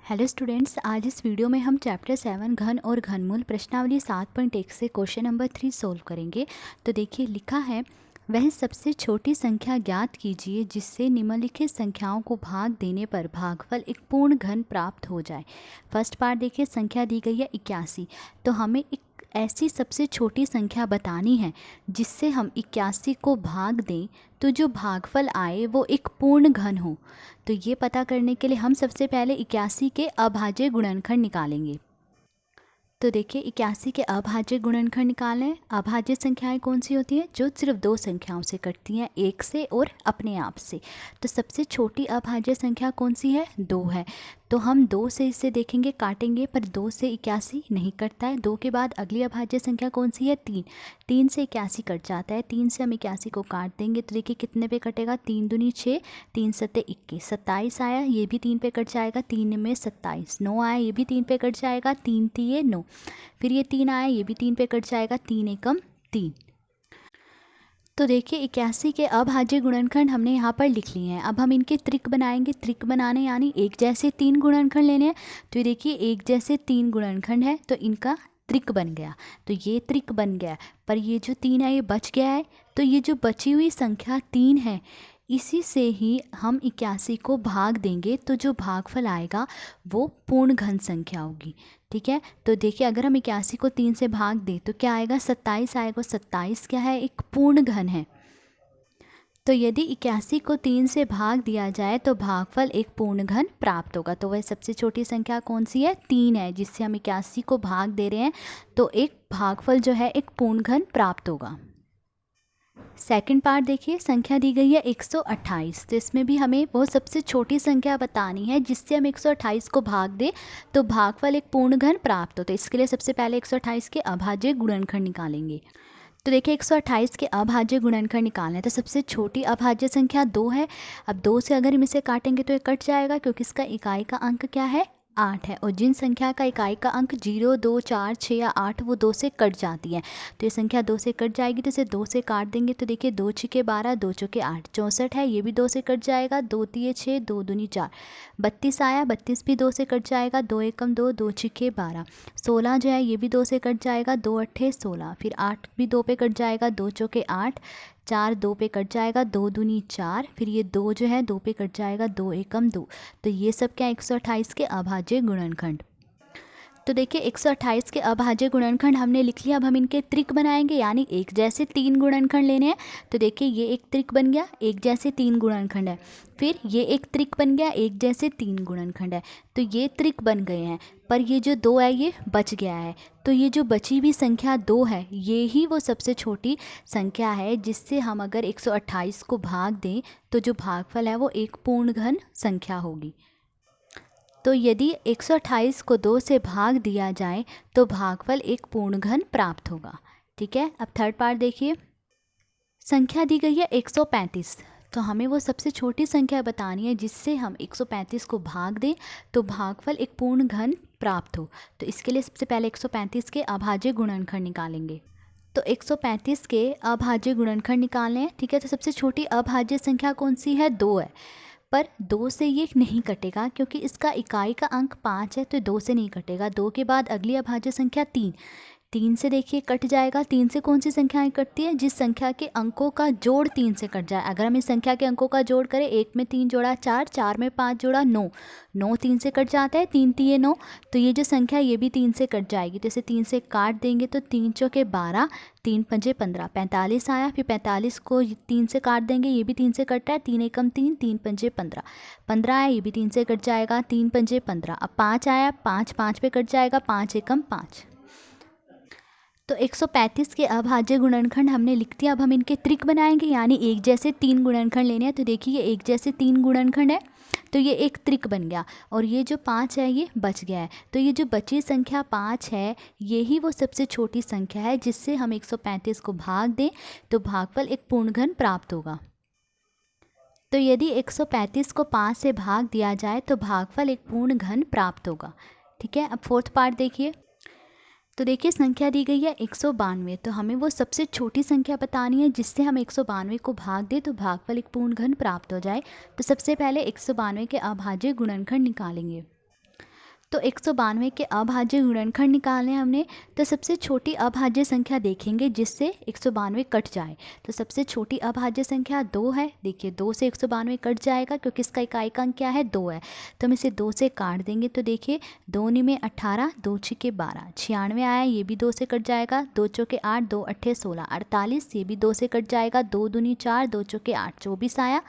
Hello students, आज इस video में हम चैप्टर 7 घन और घनमूल प्रश्नावली 7.1 से क्वेश्चन नंबर 3 सोल्व करेंगे। तो देखिए लिखा है, वह सबसे छोटी संख्या ज्ञात कीजिए जिससे निम्नलिखित संख्याओं को भाग देने पर भागफल एक पूर्ण घन प्राप्त हो जाए। फर्स्ट पार्ट देखिए, संख्या दी गई है 81। तो हमें एक ऐसी सबसे छोटी संख्या बतानी है जिससे हम 81 को भाग दें तो जो भागफल आए वो एक पूर्ण घन हो। तो ये पता करने के लिए हम सबसे पहले 81 के अभाज्य गुणनखंड निकालेंगे। तो देखिए 81 के अभाज्य गुणनखंड निकालें। अभाज्य संख्याएं कौन सी होती हैं? जो सिर्फ दो संख्याओं से कटती हैं, एक से और अपने आप से। तो सबसे छोटी अभाज्य संख्या कौन सी है? 2 है। तो हम 2 से इसे देखेंगे, काटेंगे, पर 2 से 81 नहीं कटता है। 2 के बाद अगली अभाज्य संख्या कौन सी है? 3। 3 से 81 कट जाता है। 3 से हम 81 को काट देंगे तो देखिए कितने पे कटेगा? 3 दूनी 6, 3 सत्ते 21, 27 आया, ये भी 3 पे कट जाएगा, 3 में 27। 9 आया, ये भी 3 पे कट जाएगा, 3 तिये 9। फिर ये 3 आया, ये भी 3 पे कट जाएगा, 3 एकम 3। तो देखिए 81 के अभाज्य गुणनखंड हमने यहाँ पर लिख लिए हैं। अब हम इनके त्रिक बनाएंगे। त्रिक बनाने यानी एक जैसे 3 गुणनखंड लेने हैं। तो ये देखिए एक जैसे 3 गुणनखंड है तो इनका त्रिक बन गया। तो ये त्रिक बन गया, पर ये जो 3 है ये बच गया है। तो ये जो बची हुई संख्या 3 है, इसी से ही हम 81 को भाग देंगे तो जो भागफल आएगा वो पूर्ण घन संख्या होगी। ठीक है, तो देखिए अगर हम 81 को 3 से भाग दें तो क्या आएगा? 27 आएगा। 27 क्या है? एक पूर्ण घन है। तो यदि 81 को 3 से भाग दिया जाए तो भागफल एक पूर्ण घन प्राप्त होगा। तो वह सबसे छोटी संख्या कौन सी है? 3 है, जिससे हम 81 को भाग दे रहे हैं तो एक भागफल जो है एक पूर्ण घन प्राप्त होगा। सेकंड पार्ट देखिए, संख्या दी गई है 128। तो इसमें भी हमें वो सबसे छोटी संख्या बतानी है जिससे हम 128 को भाग दे तो भागफल एक पूर्ण घन प्राप्त हो। तो इसके लिए सबसे पहले 128 के अभाज्य गुणनखंड निकालेंगे। तो देखिए 128 के अभाज्य गुणनखंड निकालना है। तो सबसे छोटी अभाज्य संख्या 2 है। अब 2 से अगर हम इसे काटेंगे तो ये कट जाएगा, क्योंकि इसका इकाई का अंक क्या है? 8 है। और जिन संख्या का इकाई का अंक 0, 2, 4, 6 या 8 वो 2 से कट जाती है। तो ये संख्या 2 से कट जाएगी तो इसे 2 से काट देंगे तो देखिए 2 छिके 12, 2 चौके 8, 64 है, ये भी 2 से कट जाएगा, 2 तिये 6, 2 दूनी 4, 32 आया, 32 भी 2 से कट जाएगा, 2 एकम 2, 2 छिके 12, 16 जो है ये भी 2 से कट जाएगा, 2 अट्ठे 16, फिर 8 भी 2 पे कट जाएगा, 2 चौके 8, 4 2 पे कट जाएगा, 2 दूनी 4, फिर ये 2 जो है 2 पे कट जाएगा, 2 एकम 2। तो ये सब क्या? 128 के अभाज्य गुणनखंड। तो देखिए 128 के अभाज्य गुणनखंड हमने लिख लिया। अब हम इनके त्रिक बनाएंगे, यानी एक जैसे 3 गुणनखंड लेने हैं। तो देखिए ये एक त्रिक बन गया, एक जैसे 3 गुणनखंड है। फिर ये एक त्रिक बन गया, एक जैसे 3 गुणनखंड है। तो ये त्रिक बन गए हैं, पर ये जो 2 है ये बच गया है। तो ये जो बची हुई संख्या 2 है, ये ही वो सबसे छोटी संख्या है जिससे हम अगर 128 को भाग दें तो जो भागफल है वो एक पूर्ण घन संख्या होगी। तो यदि 128 को 2 से भाग दिया जाए तो भागफल एक पूर्ण घन प्राप्त होगा। ठीक है, अब थर्ड पार्ट देखिए, संख्या दी गई है 135। तो हमें वो सबसे छोटी संख्या बतानी है जिससे हम 135 को भाग दें तो भागफल एक पूर्ण घन प्राप्त हो। तो इसके लिए सबसे पहले 135 के अभाज्य गुणनखंड निकालेंगे। तो 135 के अभाज्य गुणनखंड निकालने हैं। ठीक है, तो सबसे छोटी अभाज्य संख्या कौन सी है? 2 है, पर 2 से ये नहीं कटेगा क्योंकि इसका इकाई का अंक 5 है, तो 2 से नहीं कटेगा। 2 के बाद अगली अभाज्य संख्या 3। 3 से देखिए कट जाएगा। 3 से कौन सी संख्याएं कटती है? जिस संख्या के अंकों का जोड़ 3 से कट जाए। अगर हम इस संख्या के अंकों का जोड़ करें, 1 में 3 जोड़ा 4, 4 में 5 जोड़ा 9, 9 3 से कट जाता है, 3 तिये 9। तो ये जो संख्या ये भी 3 से कट जाएगी, तो इसे 3 से काट देंगे तो 3 चौके 12, 3 पंजे 15, 45 आया। फिर 45 को 3 से काट देंगे, ये भी 3 से कट रहा है, 3 एकम 3, 3 पंजे 15, 15 आया, ये भी 3 से कट जाएगा, 3 पंजे 15। अब 5 आया, 5 5 पे कट जाएगा, 5 एकम 5। तो 135 के अभाज्य गुणनखंड हमने लिख दिया। अब हम इनके त्रिक बनाएंगे, यानी एक जैसे 3 गुणनखंड लेने हैं। तो देखिए ये एक जैसे 3 गुणनखंड है, तो ये एक त्रिक बन गया, और ये जो 5 है ये बच गया है। तो ये जो बची संख्या 5 है, ये ही वो सबसे छोटी संख्या है जिससे हम 135 को भाग दें तो भागफल एक पूर्ण घन प्राप्त होगा। तो यदि 135 को 5 से भाग दिया जाए तो भागफल एक पूर्ण घन प्राप्त होगा। ठीक है, अब फोर्थ पार्ट देखिए। तो देखिए संख्या दी गई है 192। तो हमें वो सबसे छोटी संख्या बतानी है जिससे हम 192 को भाग दें तो भागफल एक पूर्ण घन प्राप्त हो जाए। तो सबसे पहले 192 के अभाज्य गुणनखंड निकालेंगे। तो 192 के अभाज्य गुणनखंड निकालने हमने, तो सबसे छोटी अभाज्य संख्या देखेंगे जिससे 192 कट जाए। तो सबसे छोटी अभाज्य संख्या 2 है। देखिए 2 से 192 कट जाएगा क्योंकि इसका इकाई का अंक क्या है, 2 है। तो हम इसे 2 से काट देंगे। तो देखिए 2 में 18, 2 छिके 12, 96 आया, ये भी 2 से कट जाएगा। 2 चौके 8, 2 अट्ठे 16, 48, ये भी 2 से कट जाएगा। 2 दूनी 4, 2 चौके 8, 24 आया।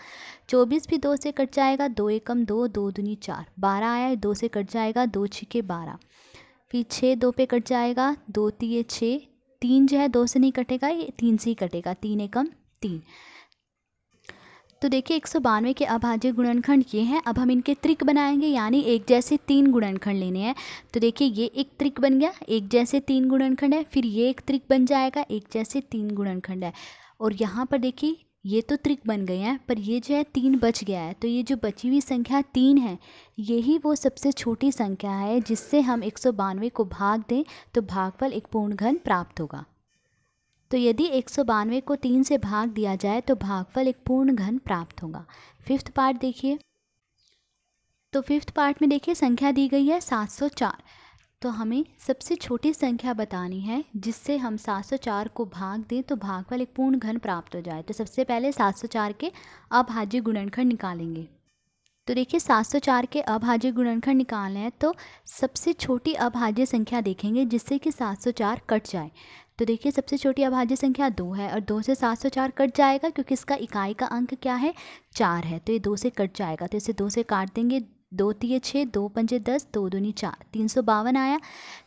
24 भी 2 से कट जाएगा। 2 एकम 2, 2 दूनी 4, 12 आया, 2 से कट जाएगा। 2 छिके 12, फिर 6 2 पे कट जाएगा। 2 तिये 6, 3 जो है 2 से नहीं कटेगा, ये 3 से ही कटेगा। 3 एकम 3। तो देखिए 192 के अभाज्य गुणनखंड ये हैं। अब हम इनके त्रिक बनाएंगे, यानी एक जैसे 3 गुणनखंड लेने हैं। तो देखिए ये एक त्रिक बन गया, एक जैसे 3 गुणनखंड है। फिर ये एक त्रिक बन जाएगा, एक जैसे 3 गुणनखंड है। और यहाँ पर देखिए ये तो त्रिक बन गए हैं, पर ये जो है 3 बच गया है। तो ये जो बची हुई संख्या 3 है, यही वो सबसे छोटी संख्या है जिससे हम 192 को भाग दें तो भागफल एक पूर्ण घन प्राप्त होगा। तो यदि 192 को 3 से भाग दिया जाए तो भागफल एक पूर्ण घन प्राप्त होगा। फिफ्थ पार्ट देखिए। तो फिफ्थ पार्ट में देखिए संख्या दी गई है 704। तो हमें सबसे छोटी संख्या बतानी है जिससे हम 704 को भाग दें तो भागफल एक पूर्ण घन प्राप्त हो जाए। तो सबसे पहले 704 के अभाज्य गुणनखंड निकालेंगे। तो देखिए 704 के अभाज्य गुणनखंड निकालने हैं, तो सबसे छोटी अभाज्य संख्या देखेंगे जिससे कि 704 कट जाए। तो देखिए सबसे छोटी अभाज्य संख्या 2 है और 2 से 704 कट जाएगा क्योंकि इसका इकाई का अंक क्या है, 4 है। तो ये 2 से कट जाएगा, तो इसे 2 से काट देंगे। 2 तिये 6, 2 पंजे 10, 2 दूनी 4, 352 आया।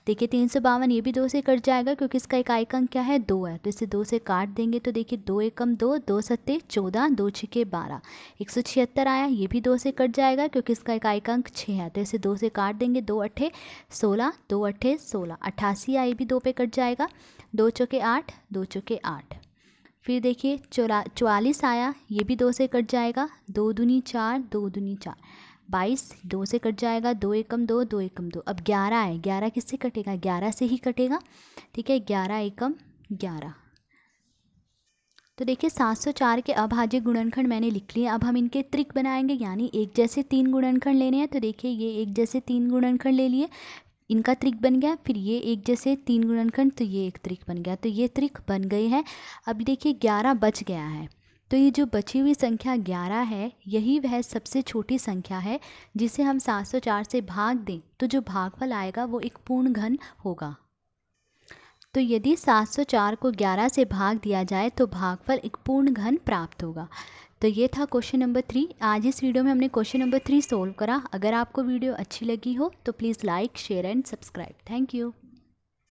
देखिए 352 ये भी 2 से कट जाएगा क्योंकि इसका इकाई का अंक क्या है, 2 है। तो इसे 2 से काट देंगे। तो देखिए 2 एकम 2, 2 सत्ते 14, 2 छिके 12, 176 आया। ये भी 2 से कट जाएगा क्योंकि इसका इकाई का अंक 6 है। तो इसे 2 से काट देंगे। 2 अट्ठे 16, 2 अट्ठे 16, 88 आया, ये भी 2 पे कट जाएगा। 2 चौके 8, 2 चौके 8। फिर देखिए 44 आया, ये भी 2 से कट जाएगा। 2 दूनी 4, 2 दूनी 4, 22, 2 से कट जाएगा। 2 एकम 2, 2 एकम 2। अब 11 है, 11 किससे कटेगा, 11 से ही कटेगा। ठीक है, 11 एकम 11। तो देखिए 704 के अभाज्य गुणनखंड मैंने लिख लिए। अब हम इनके त्रिक बनाएंगे, यानी एक जैसे 3 गुणनखंड लेने हैं। तो देखिए ये एक जैसे 3 गुणनखंड ले लिए, इनका त्रिक बन गया। फिर ये एक जैसे 3 गुणनखंड, तो ये एक त्रिक बन गया। तो ये त्रिक बन गए हैं। अब देखिए 11 बच गया है। तो ये जो बची हुई संख्या 11 है, यही वह सबसे छोटी संख्या है जिसे हम 704 से भाग दें तो जो भागफल आएगा वो एक पूर्ण घन होगा। तो यदि 704 को 11 से भाग दिया जाए तो भागफल एक पूर्ण घन प्राप्त होगा। तो ये था क्वेश्चन नंबर 3। आज इस वीडियो में हमने क्वेश्चन नंबर 3 सोल्व करा। अगर आपको वीडियो अच्छी लगी हो तो please like, share and subscribe. Thank you.